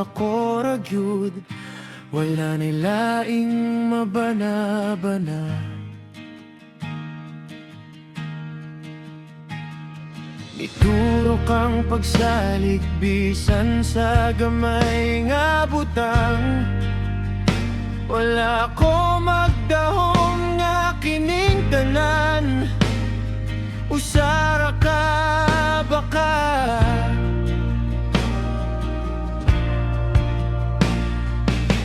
ako ragyud, wala nilaing mabana-bana. Ituro kang pagsalig bisan sa gamay nga butang, wala ko magdahom nga kining tanan. Usara ka baka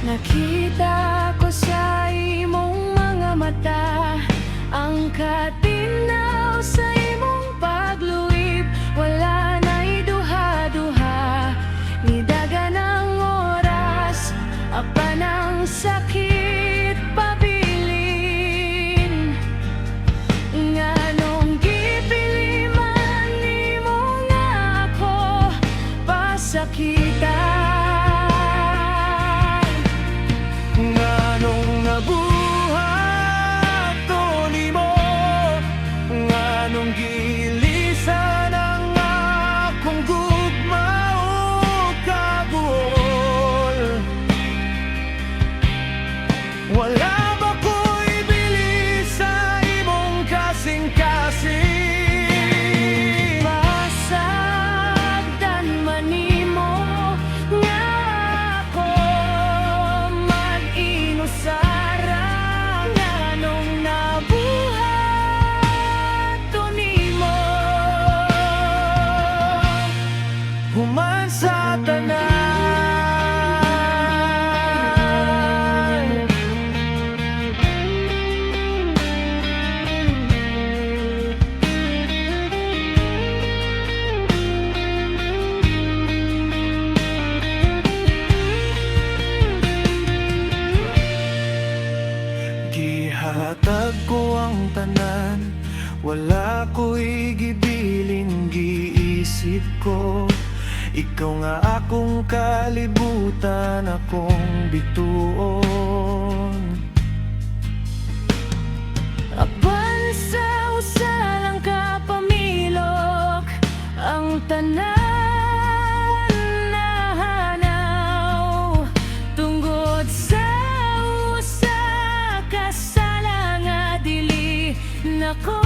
nakita ko sa imong mga mata ang katinaw sa imong pagluib. Wala na'y duha-duha, ni daga ng oras, apa ng sakit pabilin. Nganong gipiliman nimo nga ako pasakitan. nganong nabuhat to nimo, nganong gilisan ang akong gugma o kabuol. Wala ba ko'y bilis sa imong kasing-kasing? Pasagdan man nimo nga ako mag-inusara, nganong nabuhat to nimo Human sa tanan. Gihatag ko ang tanan, wala ko'y gibilin, giisip ko ikaw nga akong kalibutan, akong bituon. apan sa usalang kapamilok ang tanan nahanaw, tungod sa usa ka sala nga dili nako